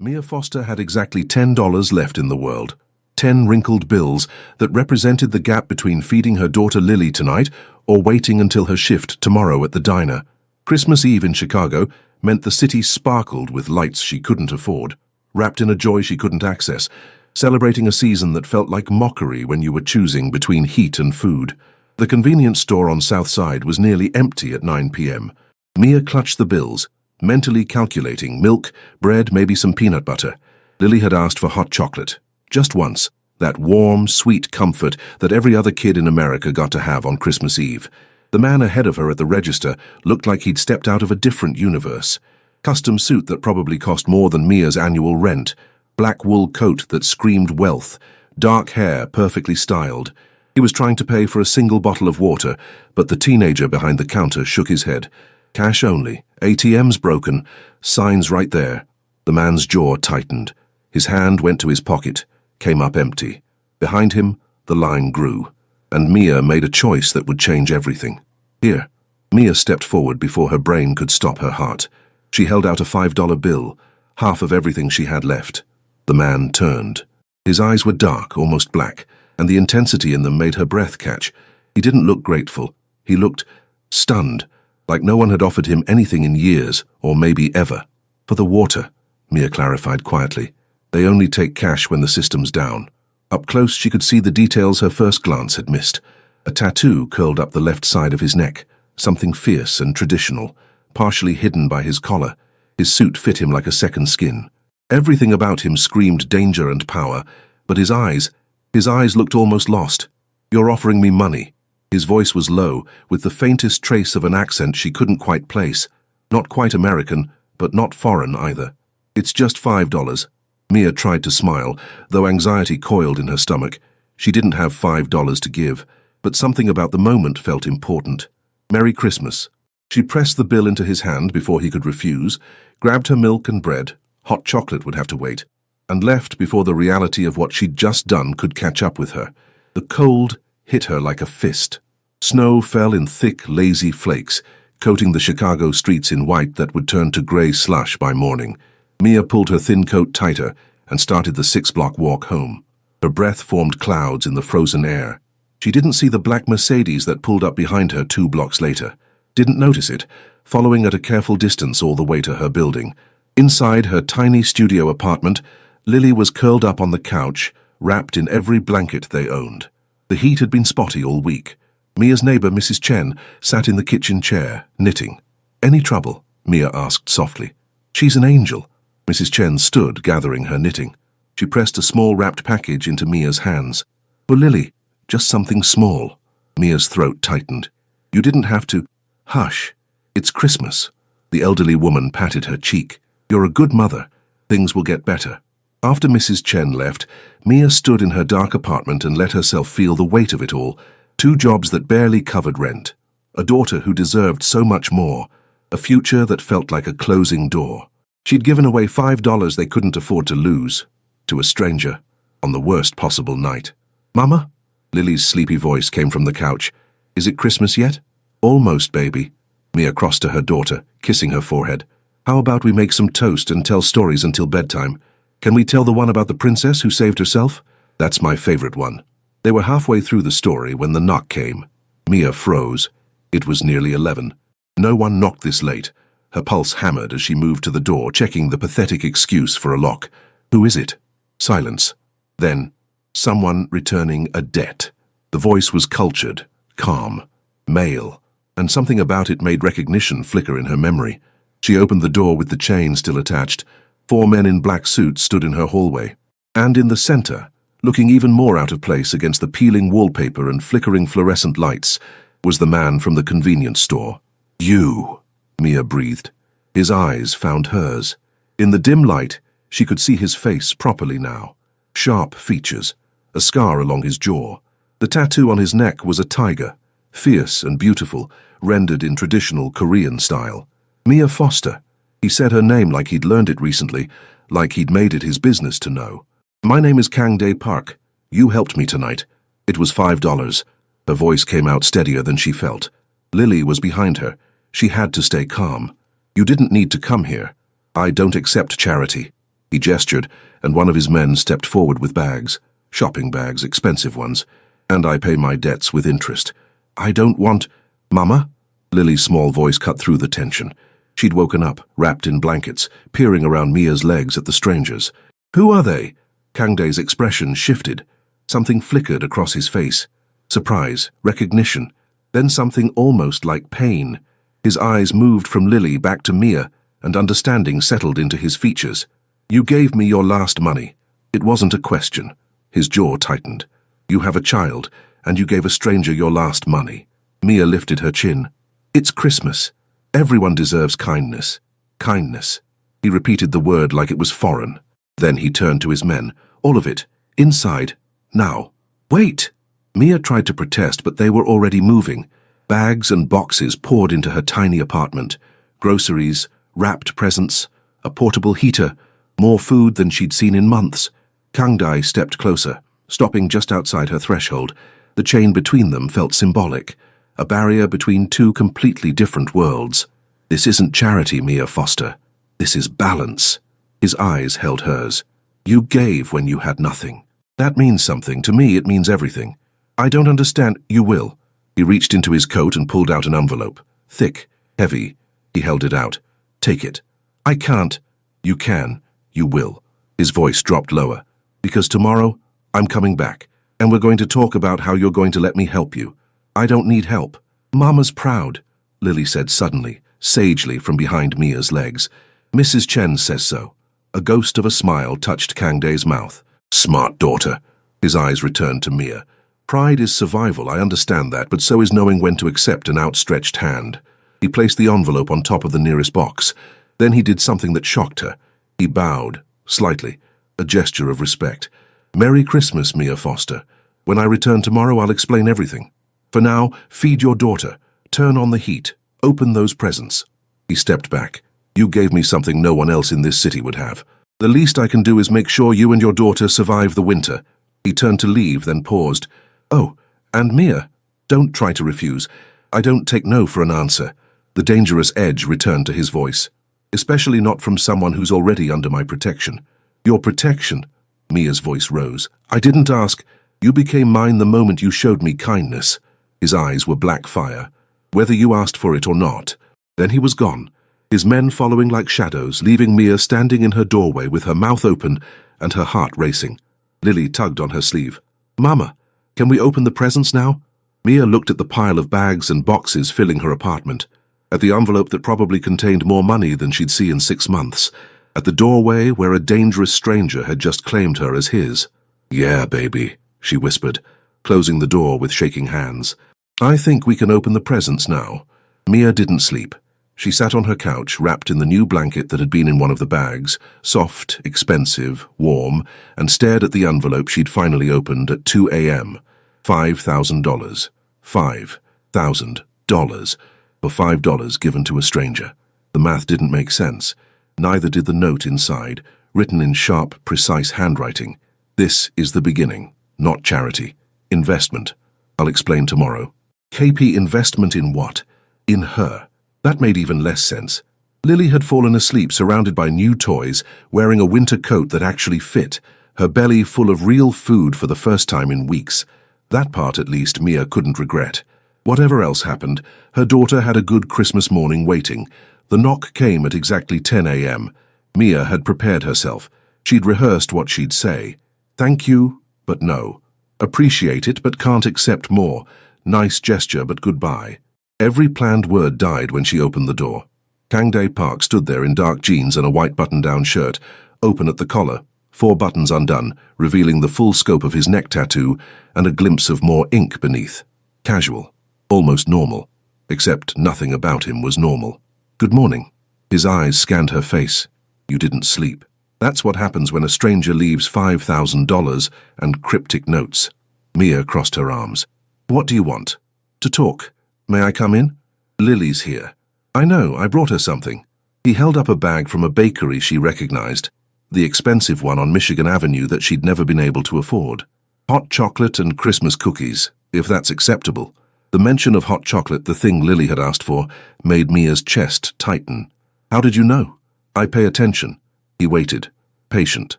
Mia Foster had exactly $10 left in the world. 10 wrinkled bills that represented the gap between feeding her daughter Lily tonight or waiting until her shift tomorrow at the diner. Christmas Eve in Chicago meant the city sparkled with lights she couldn't afford, wrapped in a joy she couldn't access, celebrating a season that felt like mockery when you were choosing between heat and food. The convenience store on South Side was nearly empty at 9 p.m. Mia clutched the bills, mentally calculating milk, bread, maybe some peanut butter. Lily had asked for hot chocolate. Just once. That warm, sweet comfort that every other kid in America got to have on Christmas Eve. The man ahead of her at the register looked like he'd stepped out of a different universe. Custom suit that probably cost more than Mia's annual rent. Black wool coat that screamed wealth. Dark hair perfectly styled. He was trying to pay for a single bottle of water, but the teenager behind the counter shook his head. Cash only. ATM's broken. Signs right there. The man's jaw tightened. His hand went to his pocket, came up empty. Behind him, the line grew, and Mia made a choice that would change everything. Here. Mia stepped forward before her brain could stop her heart. She held out a $5 bill, half of everything she had left. The man turned. His eyes were dark, almost black, and the intensity in them made her breath catch. He didn't look grateful. He looked stunned, like no one had offered him anything in years, or maybe ever. For the water, Mia clarified quietly. They only take cash when the system's down. Up close, she could see the details her first glance had missed. A tattoo curled up the left side of his neck, something fierce and traditional, partially hidden by his collar. His suit fit him like a second skin. Everything about him screamed danger and power, but his eyes looked almost lost. "You're offering me money." His voice was low, with the faintest trace of an accent she couldn't quite place. Not quite American, but not foreign either. "It's just $5. Mia tried to smile, though anxiety coiled in her stomach. She didn't have $5 to give, but something about the moment felt important. "Merry Christmas." She pressed the bill into his hand before he could refuse, grabbed her milk and bread, hot chocolate would have to wait, and left before the reality of what she'd just done could catch up with her. The cold hit her like a fist. Snow fell in thick, lazy flakes, coating the Chicago streets in white that would turn to gray slush by morning. Mia pulled her thin coat tighter and started the 6-block walk home. Her breath formed clouds in the frozen air. She didn't see the black Mercedes that pulled up behind her 2 blocks later. Didn't notice it, following at a careful distance all the way to her building. Inside her tiny studio apartment, Lily was curled up on the couch, wrapped in every blanket they owned. The heat had been spotty all week. Mia's neighbor, Mrs. Chen, sat in the kitchen chair, knitting. "Any trouble?" Mia asked softly. "She's an angel." Mrs. Chen stood, gathering her knitting. She pressed a small wrapped package into Mia's hands. "For Lily, just something small." Mia's throat tightened. "You didn't have to." "Hush. It's Christmas." The elderly woman patted her cheek. "You're a good mother. Things will get better." After Mrs. Chen left, Mia stood in her dark apartment and let herself feel the weight of it all. 2 jobs that barely covered rent. A daughter who deserved so much more. A future that felt like a closing door. She'd given away $5 they couldn't afford to lose. To a stranger. On the worst possible night. "Mama?" Lily's sleepy voice came from the couch. "Is it Christmas yet?" "Almost, baby." Mia crossed to her daughter, kissing her forehead. "How about we make some toast and tell stories until bedtime? Can we tell the one about the princess who saved herself? That's my favorite one." They were halfway through the story when the knock came. Mia froze. It was nearly 11. No one knocked this late. Her pulse hammered as she moved to the door, checking the pathetic excuse for a lock. "Who is it?" Silence. Then, someone returning a debt. The voice was cultured, calm, male, and something about it made recognition flicker in her memory. She opened the door with the chain still attached. 4 men in black suits stood in her hallway. And in the center, looking even more out of place against the peeling wallpaper and flickering fluorescent lights, was the man from the convenience store. "You," Mia breathed. His eyes found hers. In the dim light, she could see his face properly now. Sharp features, a scar along his jaw. The tattoo on his neck was a tiger, fierce and beautiful, rendered in traditional Korean style. Mia Foster. He said her name like he'd learned it recently, like he'd made it his business to know. "My name is Kang Dae Park. You helped me tonight." It was $5. Her voice came out steadier than she felt. Lily was behind her. She had to stay calm. "You didn't need to come here. I don't accept charity." He gestured, and one of his men stepped forward with bags. Shopping bags, expensive ones. And I pay my debts with interest. I don't want— Mama? Lily's small voice cut through the tension. She'd woken up, wrapped in blankets, peering around Mia's legs at the strangers. Who are they? Kangday's expression shifted. Something flickered across his face. Surprise, recognition, then something almost like pain. His eyes moved from Lily back to Mia, and understanding settled into his features. You gave me your last money. It wasn't a question. His jaw tightened. You have a child, and you gave a stranger your last money. Mia lifted her chin. It's Christmas. Everyone deserves kindness. Kindness. He repeated the word like it was foreign. Then he turned to his men. All of it. Inside. Now. Wait! Mia tried to protest, but they were already moving. Bags and boxes poured into her tiny apartment. Groceries, wrapped presents, a portable heater, more food than she'd seen in months. Kangday stepped closer, stopping just outside her threshold. The chain between them felt symbolic, a barrier between two completely different worlds. This isn't charity, Mia Foster. This is balance. His eyes held hers. You gave when you had nothing. That means something. To me, it means everything. I don't understand. You will. He reached into his coat and pulled out an envelope. Thick, heavy. He held it out. Take it. I can't. You can. You will. His voice dropped lower. Because tomorrow, I'm coming back, and we're going to talk about how you're going to let me help you. I don't need help. Mama's proud, Lily said suddenly, sagely from behind Mia's legs. Mrs. Chen says so. A ghost of a smile touched Kangday's mouth. Smart daughter. His eyes returned to Mia. Pride is survival, I understand that, but so is knowing when to accept an outstretched hand. He placed the envelope on top of the nearest box. Then he did something that shocked her. He bowed, slightly, a gesture of respect. Merry Christmas, Mia Foster. When I return tomorrow, I'll explain everything. For now, feed your daughter. Turn on the heat. Open those presents. He stepped back. You gave me something no one else in this city would have. The least I can do is make sure you and your daughter survive the winter. He turned to leave, then paused. Oh, and Mia, don't try to refuse. I don't take no for an answer. The dangerous edge returned to his voice. Especially not from someone who's already under my protection. Your protection? Mia's voice rose. I didn't ask. You became mine the moment you showed me kindness. His eyes were black fire. Whether you asked for it or not. Then he was gone, his men following like shadows, leaving Mia standing in her doorway with her mouth open and her heart racing. Lily tugged on her sleeve. Mama, can we open the presents now? Mia looked at the pile of bags and boxes filling her apartment, at the envelope that probably contained more money than she'd see in 6 months, at the doorway where a dangerous stranger had just claimed her as his. Yeah, baby, she whispered, closing the door with shaking hands. I think we can open the presents now. Mia didn't sleep. She sat on her couch, wrapped in the new blanket that had been in one of the bags, soft, expensive, warm, and stared at the envelope she'd finally opened at 2 a.m. $5,000. $5,000. For $5 given to a stranger. The math didn't make sense. Neither did the note inside, written in sharp, precise handwriting. This is the beginning, not charity. Investment. I'll explain tomorrow. KP investment in what? In her. That made even less sense. Lily had fallen asleep surrounded by new toys, wearing a winter coat that actually fit, her belly full of real food for the first time in weeks. That part, at least, Mia couldn't regret. Whatever else happened, her daughter had a good Christmas morning waiting. The knock came at exactly 10 a.m. Mia had prepared herself. She'd rehearsed what she'd say. Thank you, but no. Appreciate it, but can't accept more. Nice gesture, but goodbye. Every planned word died when she opened the door. Kangday Park stood there in dark jeans and a white button-down shirt, open at the collar, 4 buttons undone, revealing the full scope of his neck tattoo and a glimpse of more ink beneath. Casual, almost normal, except nothing about him was normal. Good morning. His eyes scanned her face. You didn't sleep. That's what happens when a stranger leaves $5,000 and cryptic notes. Mia crossed her arms. What do you want? To talk. May I come in? Lily's here. I know, I brought her something. He held up a bag from a bakery she recognized, the expensive one on Michigan Avenue that she'd never been able to afford. Hot chocolate and Christmas cookies, if that's acceptable. The mention of hot chocolate, the thing Lily had asked for, made Mia's chest tighten. How did you know? I pay attention. He waited. Patient.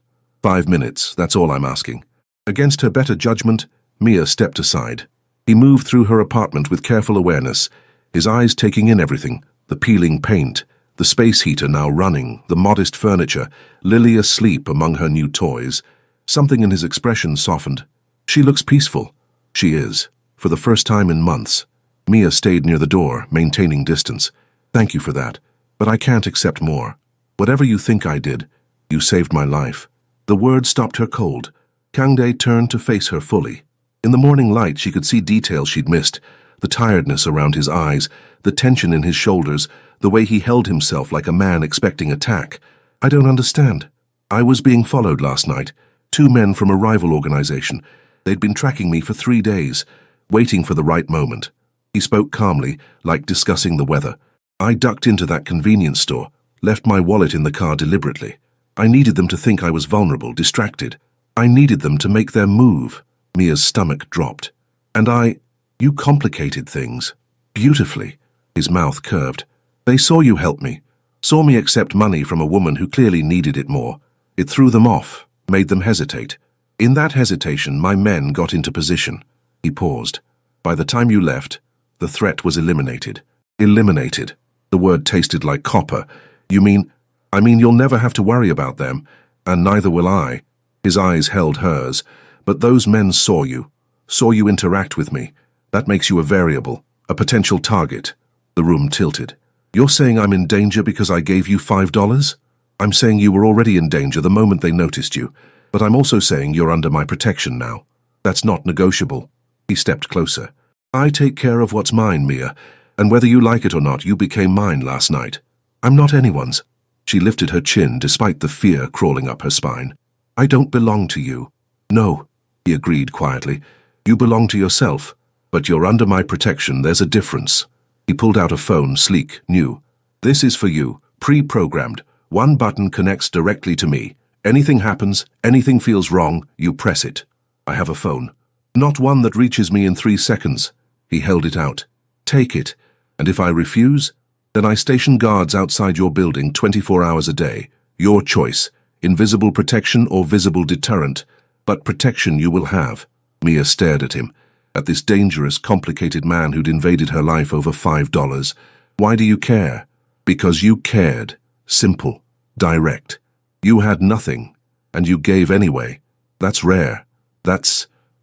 5 minutes, that's all I'm asking. Against her better judgment, Mia stepped aside. He moved through her apartment with careful awareness, his eyes taking in everything, the peeling paint, the space heater now running, the modest furniture, Lily asleep among her new toys. Something in his expression softened. She looks peaceful. She is. For the first time in months. Mia stayed near the door, maintaining distance. Thank you for that, but I can't accept more. Whatever you think I did, you saved my life. The word stopped her cold. Kangdae turned to face her fully. In the morning light, she could see details she'd missed, the tiredness around his eyes, the tension in his shoulders, the way he held himself like a man expecting attack. I don't understand. I was being followed last night. 2 men from a rival organization. They'd been tracking me for 3 days, waiting for the right moment. He spoke calmly, like discussing the weather. I ducked into that convenience store, left my wallet in the car deliberately. I needed them to think I was vulnerable, distracted. I needed them to make their move. Mia's stomach dropped. And you complicated things. Beautifully. His mouth curved. They saw you help me. Saw me accept money from a woman who clearly needed it more. It threw them off, made them hesitate. In that hesitation, my men got into position. He paused. By the time you left, the threat was eliminated. Eliminated. The word tasted like copper. I mean you'll never have to worry about them, and neither will I. His eyes held hers. But those men saw you interact with me. That makes you a variable, a potential target. The room tilted. You're saying I'm in danger because I gave you $5? I'm saying you were already in danger the moment they noticed you, but I'm also saying you're under my protection now. That's not negotiable. He stepped closer. I take care of what's mine, Mia, and whether you like it or not, you became mine last night. I'm not anyone's. She lifted her chin despite the fear crawling up her spine. I don't belong to you. No, he agreed quietly. You belong to yourself, but you're under my protection. There's a difference. He pulled out a phone, sleek, new. This is for you, pre-programmed. 1 button connects directly to me. Anything happens, anything feels wrong, you press it. I have a phone. Not one that reaches me in 3 seconds. He held it out. Take it, and if I refuse, then I station guards outside your building 24 hours a day. Your choice, invisible protection or visible deterrent, but protection you will have. Mia stared at him, at this dangerous, complicated man who'd invaded her life over $5. Why do you care? Because you cared. Simple. Direct. You had nothing, and you gave anyway. That's rare.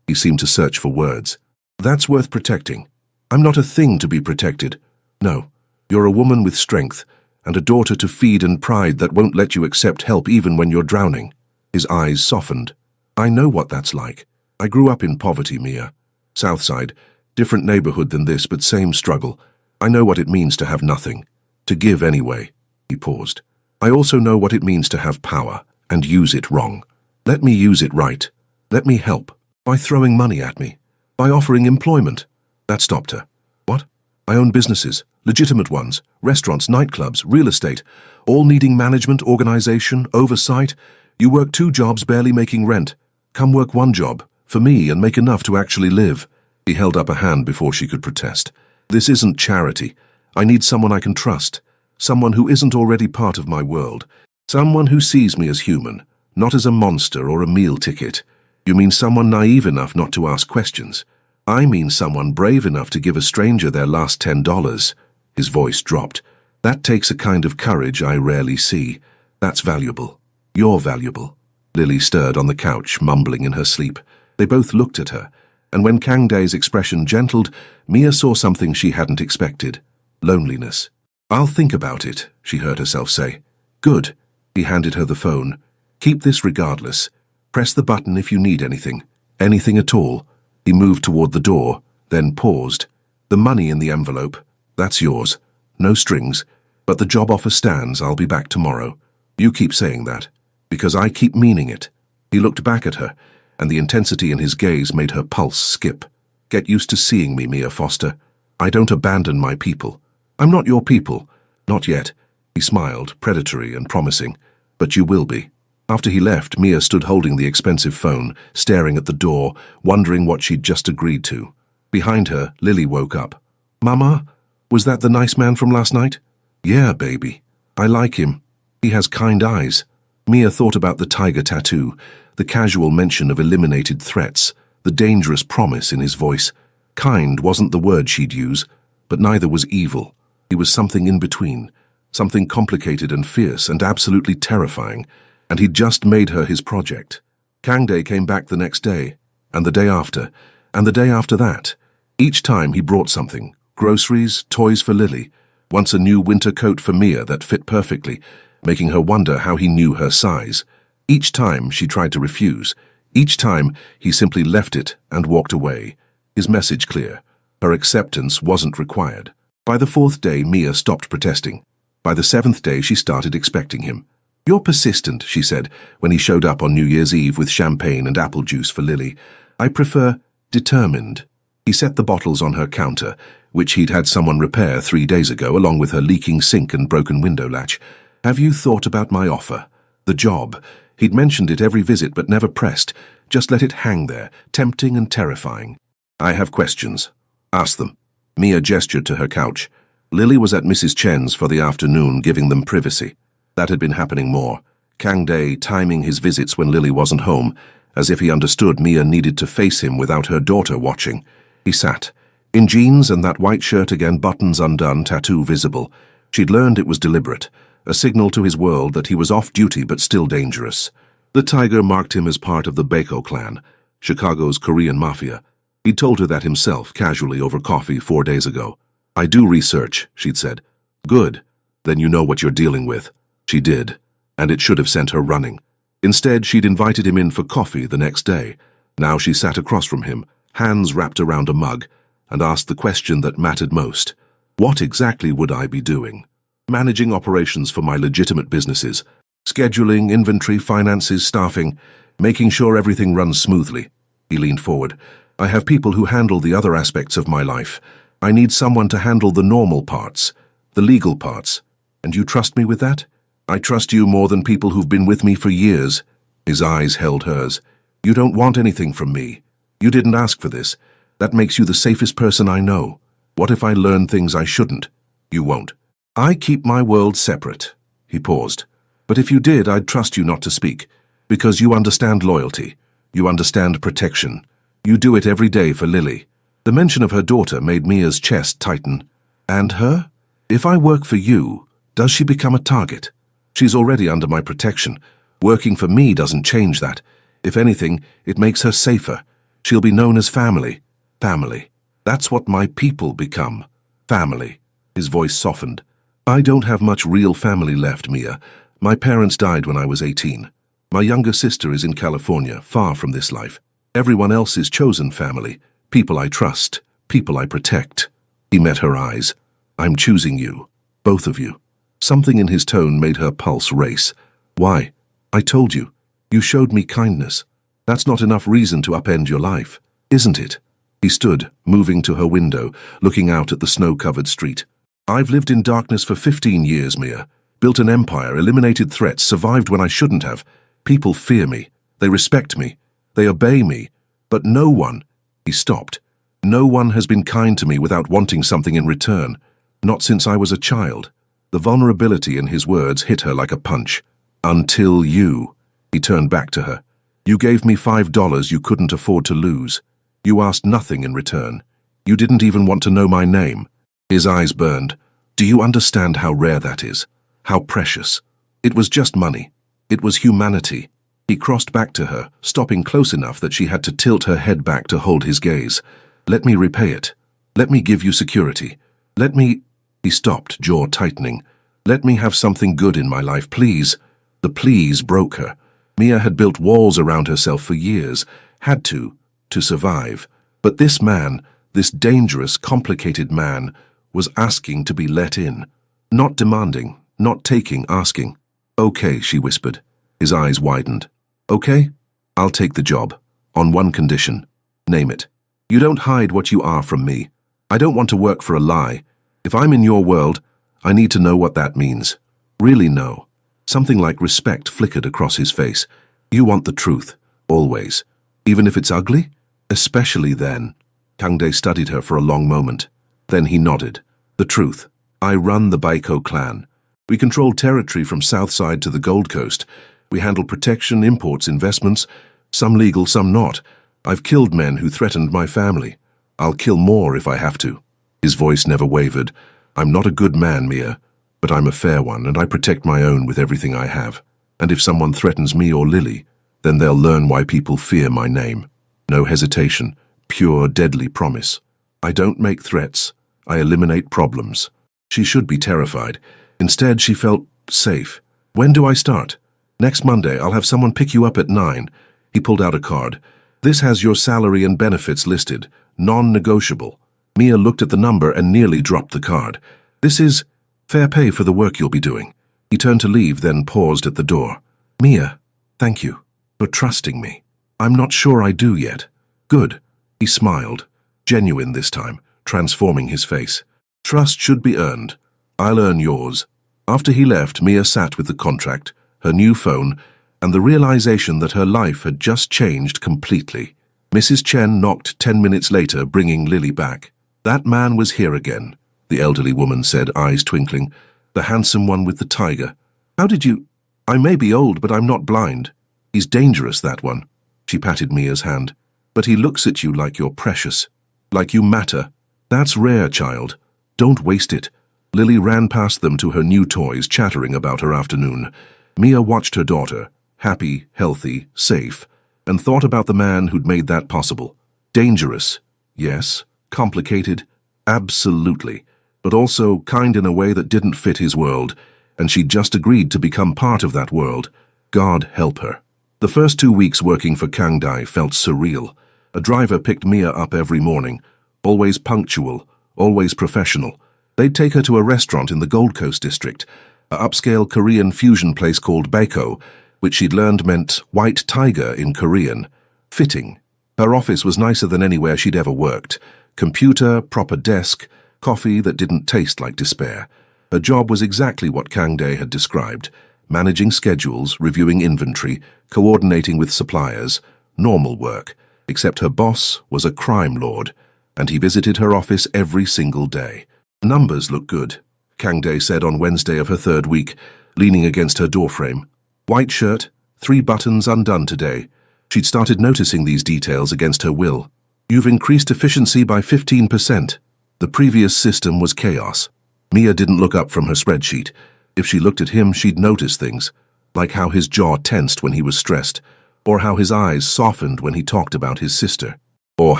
He seemed to search for words. That's worth protecting. I'm not a thing to be protected. No, you're a woman with strength, and a daughter to feed and pride that won't let you accept help even when you're drowning. His eyes softened. I know what that's like. I grew up in poverty, Mia. Southside, different neighborhood than this, but same struggle. I know what it means to have nothing. To give anyway. He paused. I also know what it means to have power, and use it wrong. Let me use it right. Let me help. By throwing money at me. By offering employment. That stopped her. What? I own businesses, legitimate ones, restaurants, nightclubs, real estate, all needing management, organization, oversight. You work 2 jobs barely making rent. Come work 1 job, for me, and make enough to actually live. He held up a hand before she could protest. This isn't charity. I need someone I can trust. Someone who isn't already part of my world. Someone who sees me as human, not as a monster or a meal ticket. You mean someone naive enough not to ask questions. I mean someone brave enough to give a stranger their last $10. His voice dropped. That takes a kind of courage I rarely see. That's valuable. You're valuable. Lily stirred on the couch, mumbling in her sleep. They both looked at her, and when Kangdae's expression gentled, Mia saw something she hadn't expected. Loneliness. I'll think about it, she heard herself say. Good. He handed her the phone. Keep this regardless. Press the button if you need anything. Anything at all. He moved toward the door, then paused. The money in the envelope. That's yours. No strings. But the job offer stands. I'll be back tomorrow. You keep saying that. Because I keep meaning it. He looked back at her, and the intensity in his gaze made her pulse skip. Get used to seeing me, Mia Foster. I don't abandon my people. I'm not your people. Not yet. He smiled, predatory and promising. But you will be. After he left, Mia stood holding the expensive phone, staring at the door, wondering what she'd just agreed to. Behind her, Lily woke up. Mama, was that the nice man from last night? Yeah, baby. I like him. He has kind eyes. Mia thought about the tiger tattoo, the casual mention of eliminated threats, the dangerous promise in his voice. Kind wasn't the word she'd use, but neither was evil. He was something in between, something complicated and fierce and absolutely terrifying, and he'd just made her his project. Kang Day came back the next day, and the day after, and the day after that. Each time he brought something: groceries, toys for Lily, once a new winter coat for Mia that fit perfectly, making her wonder how he knew her size. Each time she tried to refuse. Each time he simply left it and walked away. His message clear: her acceptance wasn't required. By the 4th day, Mia stopped protesting. By the 7th day, she started expecting him. "You're persistent," she said, when he showed up on New Year's Eve with champagne and apple juice for Lily. "I prefer determined." He set the bottles on her counter, which he'd had someone repair 3 days ago, along with her leaking sink and broken window latch. "Have you thought about my offer? The job." He'd mentioned it every visit but never pressed, just let it hang there, tempting and terrifying. "I have questions." "Ask them." Mia gestured to her couch. Lily was at Mrs. Chen's for the afternoon, giving them privacy. That had been happening more. Kang Day timing his visits when Lily wasn't home, as if he understood Mia needed to face him without her daughter watching. He sat, in jeans and that white shirt again, buttons undone, tattoo visible. She'd learned it was deliberate, a signal to his world that he was off duty but still dangerous. The tiger marked him as part of the Baiko clan, Chicago's Korean mafia. He'd told her that himself, casually over coffee 4 days ago. "I do research," she'd said. "Good. Then you know what you're dealing with." She did, and it should have sent her running. Instead, she'd invited him in for coffee the next day. Now she sat across from him, hands wrapped around a mug, and asked the question that mattered most. What exactly would I be doing? Managing operations for my legitimate businesses. Scheduling, inventory, finances, staffing, making sure everything runs smoothly. He leaned forward. "I have people who handle the other aspects of my life. I need someone to handle the normal parts, the legal parts. And you trust me with that?" "I trust you more than people who've been with me for years." His eyes held hers. "You don't want anything from me. You didn't ask for this. That makes you the safest person I know. What if I learn things I shouldn't?" "You won't." "I keep my world separate." He paused. "But if you did, I'd trust you not to speak. Because you understand loyalty. You understand protection. You do it every day for Lily." The mention of her daughter made Mia's chest tighten. "And her? If I work for you, does she become a target? She's already under my protection. Working for me doesn't change that. If anything, it makes her safer. She'll be known as family. Family. That's what my people become. Family." His voice softened. "I don't have much real family left, Mia. My parents died when I was 18. My younger sister is in California, far from this life. Everyone else is chosen family. People I trust. People I protect." He met her eyes. "I'm choosing you. Both of you." Something in his tone made her pulse race. "Why?" "I told you. You showed me kindness. That's not enough reason to upend your life, isn't it?" He stood, moving to her window, looking out at the snow-covered street. "I've lived in darkness for 15 years, Mia. Built an empire, eliminated threats, survived when I shouldn't have. People fear me. They respect me. They obey me. But no one—" He stopped. "No one has been kind to me without wanting something in return. Not since I was a child." The vulnerability in his words hit her like a punch. "Until you." He turned back to her. "You gave me $5 you couldn't afford to lose. You asked nothing in return. You didn't even want to know my name." His eyes burned. "Do you understand how rare that is? How precious? It was just money. It was humanity." He crossed back to her, stopping close enough that she had to tilt her head back to hold his gaze. "Let me repay it. Let me give you security. Let me—" He stopped, jaw tightening. "Let me have something good in my life, please." The please broke her. Mia had built walls around herself for years, had to survive. But this man, this dangerous, complicated man, was asking to be let in. Not demanding, not taking, asking. "Okay," she whispered. His eyes widened. "Okay? I'll take the job. On one condition. Name it. You don't hide what you are from me. I don't want to work for a lie. If I'm in your world, I need to know what that means. Really know." Something like respect flickered across his face. "You want the truth, always. Even if it's ugly? Especially then." Kang Day studied her for a long moment. Then he nodded. "The truth. I run the Baiko clan. We control territory from Southside to the Gold Coast. We handle protection, imports, investments, some legal, some not. I've killed men who threatened my family. I'll kill more if I have to." His voice never wavered. "I'm not a good man, Mia, but I'm a fair one, and I protect my own with everything I have. And if someone threatens me or Lily, then they'll learn why people fear my name. No hesitation, pure, deadly promise. I don't make threats. I eliminate problems." She should be terrified. Instead, she felt safe. "When do I start?" "Next Monday. I'll have someone pick you up at 9. He pulled out a card. "This has your salary and benefits listed. Non-negotiable." Mia looked at the number and nearly dropped the card. "This is fair pay for the work you'll be doing." He turned to leave, then paused at the door. "Mia, thank you for trusting me. I'm not sure I do yet." "Good." He smiled, genuine this time, transforming his face. "Trust should be earned. I'll earn yours." After he left, Mia sat with the contract, her new phone, and the realization that her life had just changed completely. Mrs. Chen knocked 10 minutes later, bringing Lily back. "That man was here again," the elderly woman said, eyes twinkling. "The handsome one with the tiger. How did you—" "I may be old, but I'm not blind. He's dangerous, that one." She patted Mia's hand. "But he looks at you like you're precious, like you matter. That's rare, child. Don't waste it." Lily ran past them to her new toys, chattering about her afternoon. Mia watched her daughter, happy, healthy, safe, and thought about the man who'd made that possible. Dangerous, yes. Complicated, absolutely. But also kind in a way that didn't fit his world, and she'd just agreed to become part of that world. God help her. The first 2 weeks working for Kang Dai felt surreal. A driver picked Mia up every morning, always punctual, always professional. They'd take her to a restaurant in the Gold Coast district, an upscale Korean fusion place called Baeko, which she'd learned meant white tiger in Korean. Fitting. Her office was nicer than anywhere she'd ever worked. Computer, proper desk, coffee that didn't taste like despair. Her job was exactly what Kang Dae had described: managing schedules, reviewing inventory, coordinating with suppliers, normal work, except her boss was a crime lord, and he visited her office every single day. "Numbers look good," Kang Dae said on Wednesday of her 3rd week, leaning against her doorframe. "White shirt, 3 buttons undone today." She'd started noticing these details against her will. "You've increased efficiency by 15%. The previous system was chaos." Mia didn't look up from her spreadsheet. If she looked at him, she'd notice things, like how his jaw tensed when he was stressed, or how his eyes softened when he talked about his sister, or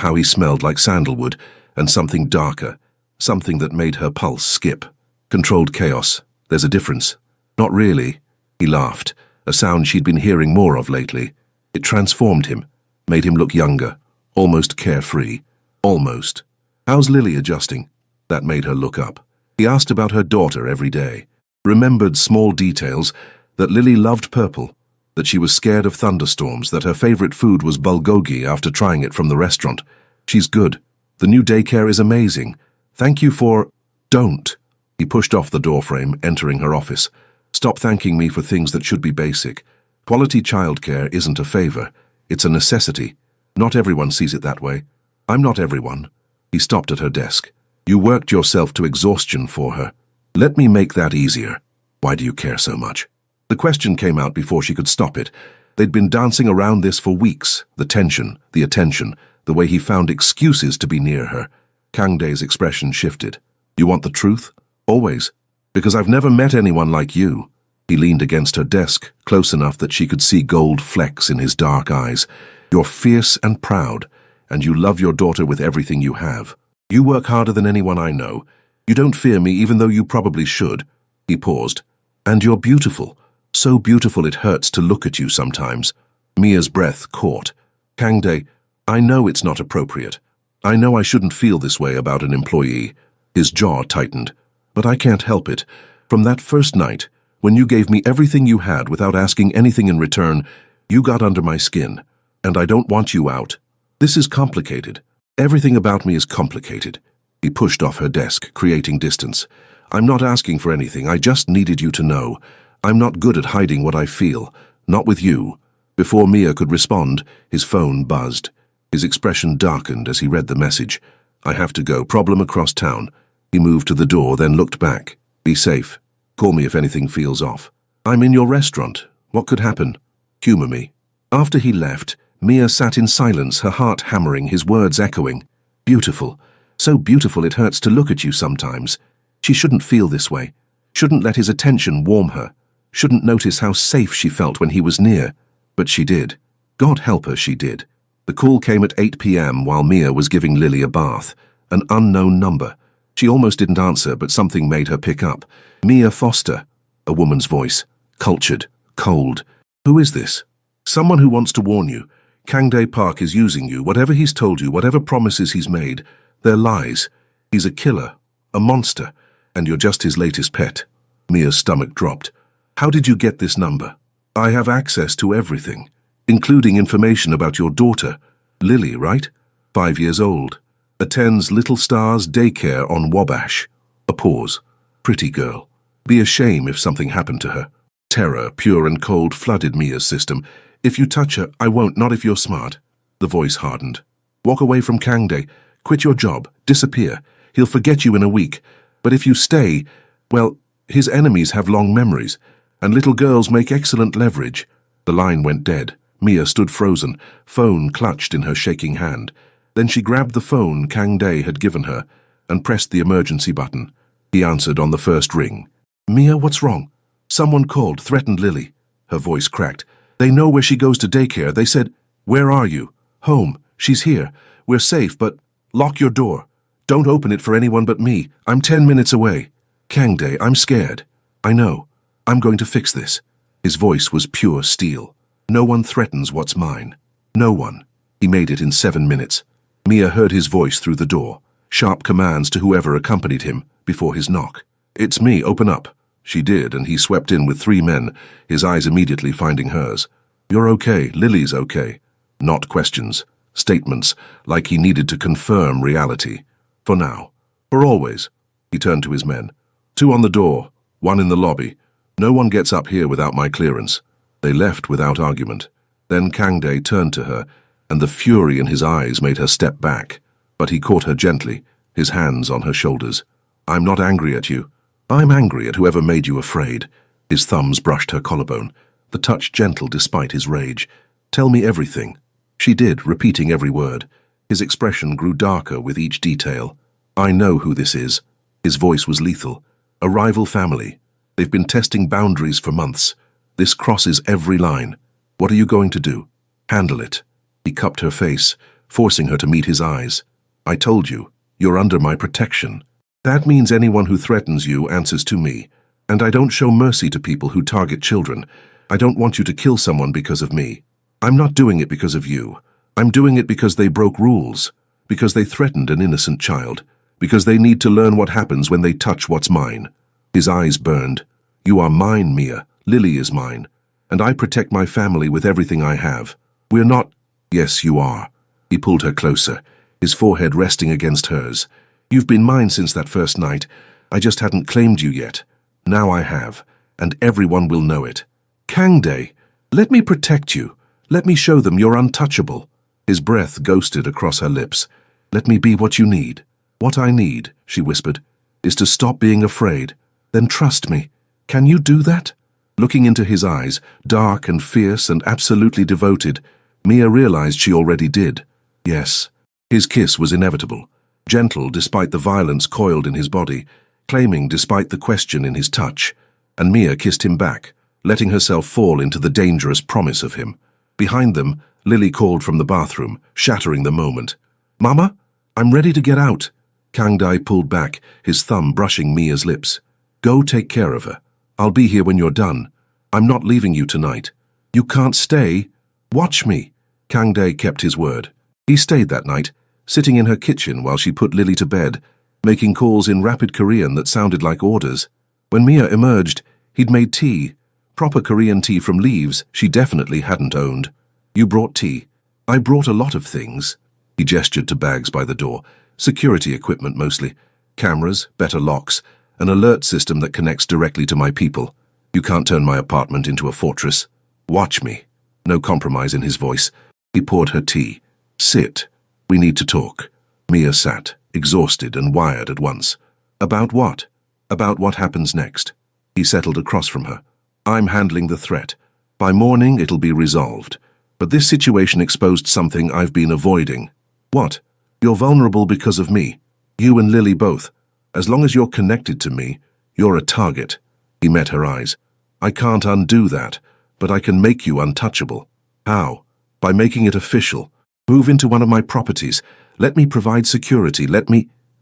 how he smelled like sandalwood and something darker, something that made her pulse skip. Controlled chaos. There's a difference. "Not really." He laughed, a sound she'd been hearing more of lately. It transformed him, made him look younger, almost carefree. Almost. "How's Lily adjusting?" That made her look up. He asked about her daughter every day. Remembered small details, that Lily loved purple, that she was scared of thunderstorms, that her favorite food was bulgogi after trying it from the restaurant. "She's good. The new daycare is amazing. Thank you for—" "Don't." He pushed off the doorframe, entering her office. "Stop thanking me for things that should be basic. Quality childcare isn't a favor. It's a necessity. Not everyone sees it that way. I'm not everyone." He stopped at her desk. "You worked yourself to exhaustion for her. Let me make that easier. Why do you care so much?" The question came out before she could stop it. They'd been dancing around this for weeks. The tension, the attention, the way he found excuses to be near her. Kang Dae's expression shifted. "You want the truth? Always. Because I've never met anyone like you." He leaned against her desk, close enough that she could see gold flecks in his dark eyes. "You're fierce and proud, and you love your daughter with everything you have. You work harder than anyone I know. You don't fear me, even though you probably should." He paused. "And you're beautiful. So beautiful it hurts to look at you sometimes." Mia's breath caught. "Kang Dae, I know it's not appropriate. I know I shouldn't feel this way about an employee." His jaw tightened. "But I can't help it. From that first night, when you gave me everything you had without asking anything in return, you got under my skin. And I don't want you out. This is complicated. Everything about me is complicated." He pushed off her desk, creating distance. "I'm not asking for anything. I just needed you to know. I'm not good at hiding what I feel. Not with you." Before Mia could respond, his phone buzzed. His expression darkened as he read the message. "I have to go. Problem across town." He moved to the door, then looked back. "Be safe. Call me if anything feels off." "I'm in your restaurant. What could happen? Humor me. After he left, Mia sat in silence, her heart hammering, his words echoing. Beautiful. So beautiful it hurts to look at you sometimes. She shouldn't feel this way. Shouldn't let his attention warm her. Shouldn't notice how safe she felt when he was near. But she did. God help her, she did. The call came at 8 p.m. while Mia was giving Lily a bath. An unknown number. She almost didn't answer, but something made her pick up. Mia Foster. A woman's voice. Cultured. Cold. Who is this? Someone who wants to warn you. Kangdae Park is using you. Whatever he's told you, whatever promises he's made, they're lies. He's a killer. A monster. And you're just his latest pet. Mia's stomach dropped. How did you get this number? I have access to everything, including information about your daughter. Lily, right? 5 years old. Attends Little Stars daycare on Wabash. A pause. Pretty girl. Be a shame if something happened to her. Terror, pure and cold, flooded Mia's system. If you touch her, I won't, not if you're smart. The voice hardened. Walk away from Kangdae. Quit your job. Disappear. He'll forget you in a week. But if you stay, well, his enemies have long memories, and little girls make excellent leverage. The line went dead. Mia stood frozen, phone clutched in her shaking hand. Then she grabbed the phone Kangdae had given her and pressed the emergency button. He answered on the first ring. Mia, what's wrong? Someone called, threatened Lily. Her voice cracked. They know where she goes to daycare. They said, where are you? Home. She's here. We're safe, but lock your door. Don't open it for anyone but me. I'm 10 minutes away. Kangdae, I'm scared. I know. I'm going to fix this. His voice was pure steel. No one threatens what's mine. No one. He made it in 7 minutes. Mia heard his voice through the door. Sharp commands to whoever accompanied him before his knock. It's me, open up. She did, and he swept in with 3 men, his eyes immediately finding hers. You're okay. Lily's okay. Not questions. Statements, like he needed to confirm reality. For now. For always. He turned to his men. 2 on the door, 1 in the lobby. No one gets up here without my clearance. They left without argument. Then Kangdae turned to her, and the fury in his eyes made her step back. But he caught her gently, his hands on her shoulders. I'm not angry at you. I'm angry at whoever made you afraid. His thumbs brushed her collarbone, the touch gentle despite his rage. Tell me everything. She did, repeating every word. His expression grew darker with each detail. I know who this is. His voice was lethal. A rival family. They've been testing boundaries for months. This crosses every line. What are you going to do? Handle it. He cupped her face, forcing her to meet his eyes. I told you, you're under my protection. That means anyone who threatens you answers to me. And I don't show mercy to people who target children. I don't want you to kill someone because of me. I'm not doing it because of you. I'm doing it because they broke rules. Because they threatened an innocent child. Because they need to learn what happens when they touch what's mine. His eyes burned. You are mine, Mia. Lily is mine. And I protect my family with everything I have. We're not... Yes, you are. He pulled her closer, his forehead resting against hers. You've been mine since that first night. I just hadn't claimed you yet. Now I have, and everyone will know it. Kangdae, let me protect you. Let me show them you're untouchable. His breath ghosted across her lips. Let me be what you need. What I need, she whispered, is to stop being afraid. Then trust me. Can you do that? Looking into his eyes, dark and fierce and absolutely devoted, Mia realized she already did. Yes. His kiss was inevitable, gentle despite the violence coiled in his body, claiming despite the question in his touch. And Mia kissed him back, letting herself fall into the dangerous promise of him. Behind them, Lily called from the bathroom, shattering the moment. Mama, I'm ready to get out. Kangdae pulled back, his thumb brushing Mia's lips. Go take care of her. I'll be here when you're done. I'm not leaving you tonight. You can't stay. Watch me. Kangdae kept his word. He stayed that night, sitting in her kitchen while she put Lily to bed, making calls in rapid Korean that sounded like orders. When Mia emerged, he'd made tea. Proper Korean tea from leaves she definitely hadn't owned. You brought tea. I brought a lot of things. He gestured to bags by the door. Security equipment mostly. Cameras, better locks, an alert system that connects directly to my people. You can't turn my apartment into a fortress. Watch me. No compromise in his voice. He poured her tea. Sit. We need to talk. Mia sat, exhausted and wired at once. About what? About what happens next. He settled across from her. I'm handling the threat. By morning, it'll be resolved. But this situation exposed something I've been avoiding. What? You're vulnerable because of me. You and Lily both. As long as you're connected to me, you're a target. He met her eyes. I can't undo that, but I can make you untouchable. How? By making it official. Move into one of my properties. Let me provide security.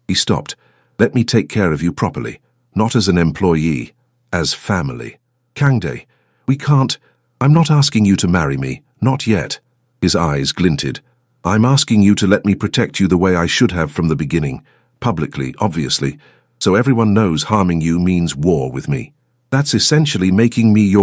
He stopped. Let me take care of you properly. Not as an employee, as family. Kangdae, we can't. I'm not asking you to marry me. Not yet. His eyes glinted. I'm asking you to let me protect you the way I should have from the beginning. Publicly, obviously. So everyone knows harming you means war with me. That's essentially making me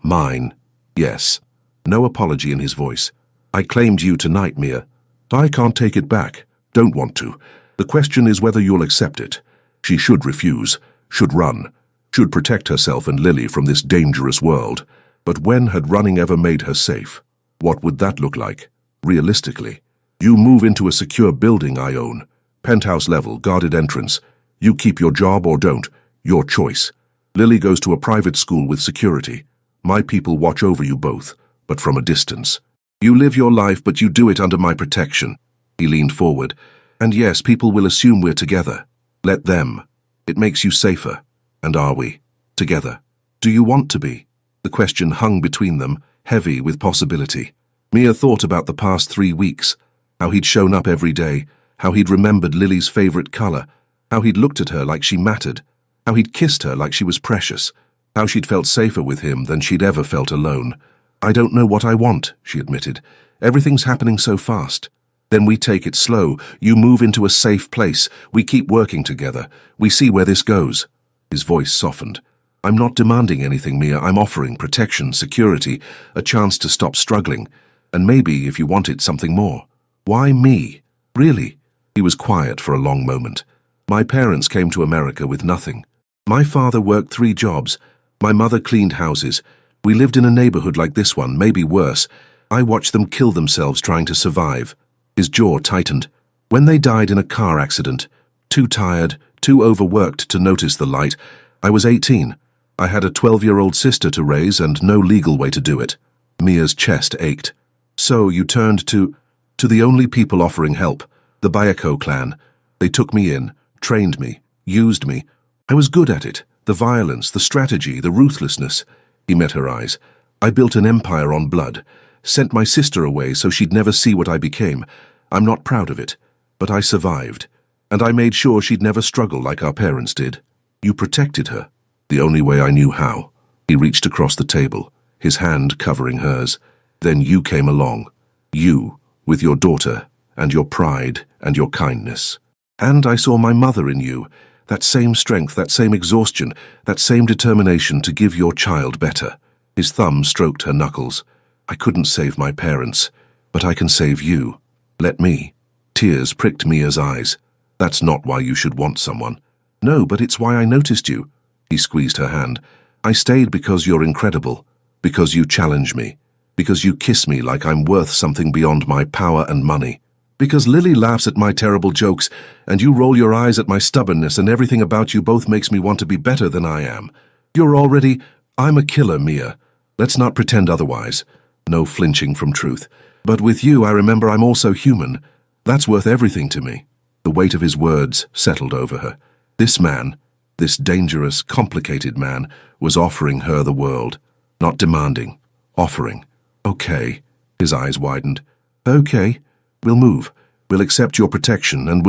mine. Yes. No apology in his voice. I claimed you tonight, Mia. I can't take it back. Don't want to. The question is whether you'll accept it. She should refuse, should run, should protect herself and Lily from this dangerous world. But when had running ever made her safe? What would that look like? Realistically. You move into a secure building I own. Penthouse level, guarded entrance. You keep your job or don't. Your choice. Lily goes to a private school with security. My people watch over you both, but from a distance. You live your life, but you do it under my protection. He leaned forward. And yes, people will assume we're together. Let them. It makes you safer. And are we? Together. Do you want to be? The question hung between them, heavy with possibility. Mia thought about the past 3 weeks, how he'd shown up every day, how he'd remembered Lily's favorite color, how he'd looked at her like she mattered, how he'd kissed her like she was precious, how she'd felt safer with him than she'd ever felt alone. I don't know what I want, she admitted. Everything's happening so fast. Then we take it slow. You move into a safe place. We keep working together. We see where this goes. His voice softened. I'm not demanding anything, Mia. I'm offering protection, security, a chance to stop struggling. And maybe, if you want it, something more. Why me? Really? He was quiet for a long moment. My parents came to America with nothing. My father worked 3 jobs. My mother cleaned houses. We lived in a neighborhood like this one, maybe worse. I watched them kill themselves trying to survive. His jaw tightened. When they died in a car accident, too tired, too overworked to notice the light, I was 18. I had a 12-year-old sister to raise and no legal way to do it. Mia's chest ached. So you turned to the only people offering help, the Bayako clan. They took me in, trained me, used me. I was good at it, the violence, the strategy, the ruthlessness. He met her eyes. I built an empire on blood, sent my sister away so she'd never see what I became. I'm not proud of it, but I survived, and I made sure she'd never struggle like our parents did. You protected her, the only way I knew how. He reached across the table, his hand covering hers. Then you came along. You, with your daughter, and your pride, and your kindness. And I saw my mother in you, that same strength, that same exhaustion, that same determination to give your child better. His thumb stroked her knuckles. I couldn't save my parents, but I can save you. Let me. Tears pricked Mia's eyes. That's not why you should want someone. No, but it's why I noticed you. He squeezed her hand. I stayed because you're incredible, because you challenge me, because you kiss me like I'm worth something beyond my power and money, because Lily laughs at my terrible jokes and you roll your eyes at my stubbornness, and everything about you both makes me want to be better than I am. I'm a killer, Mia. Let's not pretend otherwise. No flinching from truth. But with you, I remember I'm also human. That's worth everything to me. The weight of his words settled over her. This man, this dangerous, complicated man, was offering her the world. Not demanding. Offering. Okay. His eyes widened. Okay. We'll move. We'll accept your protection, and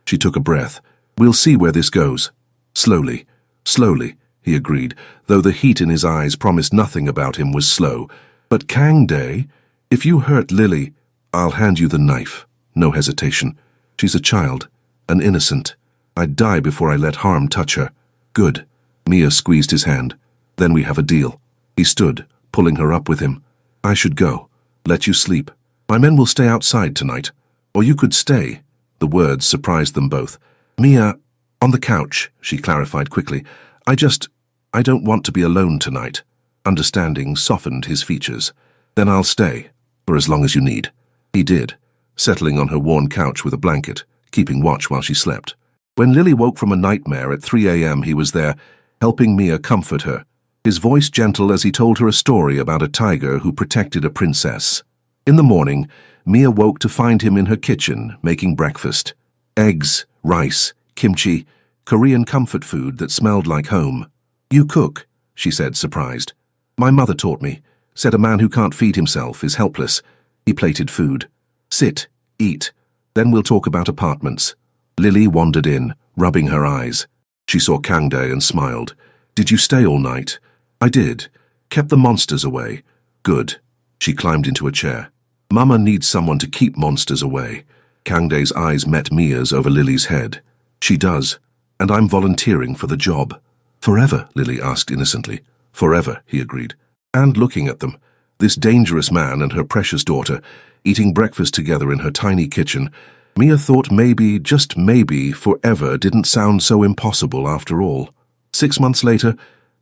She took a breath. We'll see where this goes. Slowly. Slowly, he agreed, though the heat in his eyes promised nothing about him was slow. But Kangdae, if you hurt Lily, I'll hand you the knife. No hesitation. She's a child, an innocent. I'd die before I let harm touch her. Good. Mia squeezed his hand. Then we have a deal. He stood, pulling her up with him. I should go. Let you sleep. My men will stay outside tonight. Or you could stay. The words surprised them both. Mia, on the couch, she clarified quickly. I don't want to be alone tonight. Understanding softened his features. Then I'll stay, for as long as you need. He did, settling on her worn couch with a blanket, keeping watch while she slept. When Lily woke from a nightmare at 3 a.m., he was there, helping Mia comfort her. his voice gentle as he told her a story about a tiger who protected a princess. In the morning, Mia woke to find him in her kitchen, making breakfast. Eggs, rice, kimchi, Korean comfort food that smelled like home. "You cook," she said, surprised. "My mother taught me. Said a man who can't feed himself is helpless." He plated food. "Sit, eat. Then we'll talk about apartments." Lily wandered in, rubbing her eyes. She saw Kangdae and smiled. "Did you stay all night?" "I did. Kept the monsters away." "Good." She climbed into a chair. "Mama needs someone to keep monsters away." Kangdae's eyes met Mia's over Lily's head. "She does, and I'm volunteering for the job." "Forever?" Lily asked innocently. "Forever," he agreed. And looking at them, this dangerous man and her precious daughter, eating breakfast together in her tiny kitchen, Mia thought maybe, just maybe, forever didn't sound so impossible after all. 6 months later,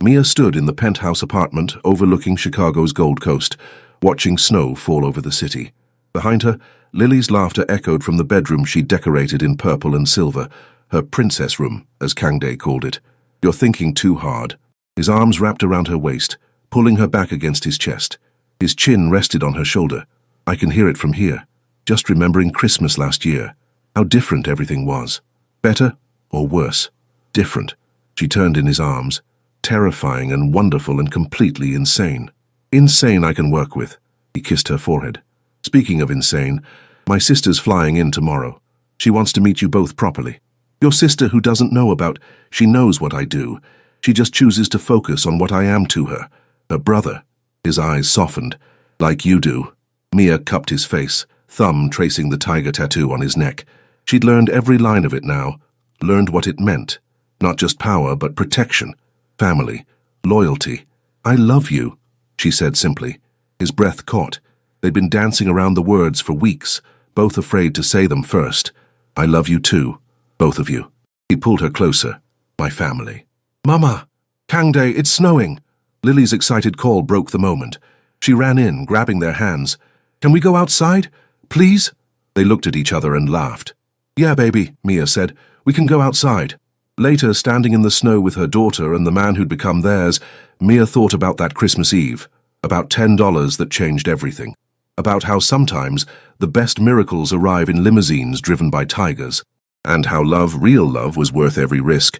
Mia stood in the penthouse apartment overlooking Chicago's Gold Coast, watching snow fall over the city. Behind her, Lily's laughter echoed from the bedroom she'd decorated in purple and silver, her princess room, as Kangdae called it. "You're thinking too hard." His arms wrapped around her waist, pulling her back against his chest. His chin rested on her shoulder. "I can hear it from here. Just remembering Christmas last year. How different everything was. Better or worse? Different." She turned in his arms. "Terrifying and wonderful and completely insane." "Insane I can work with." He kissed her forehead. "Speaking of insane, my sister's flying in tomorrow. She wants to meet you both properly." "Your sister who doesn't know about..." "She knows what I do. She just chooses to focus on what I am to her. Her brother." His eyes softened. "Like you do." Mia cupped his face, thumb tracing the tiger tattoo on his neck. She'd learned every line of it now, learned what it meant. Not just power, but protection, family, loyalty. "I love you," she said simply. His breath caught. They'd been dancing around the words for weeks, both afraid to say them first. "I love you too, both of you." He pulled her closer. "My family." "Mama! Kangdae, it's snowing!" Lily's excited call broke the moment. She ran in, grabbing their hands. "Can we go outside? Please?" They looked at each other and laughed. "Yeah, baby," Mia said. "We can go outside." Later, standing in the snow with her daughter and the man who'd become theirs, Mia thought about that Christmas Eve, about $10 that changed everything, about how sometimes the best miracles arrive in limousines driven by tigers, and how love, real love, was worth every risk.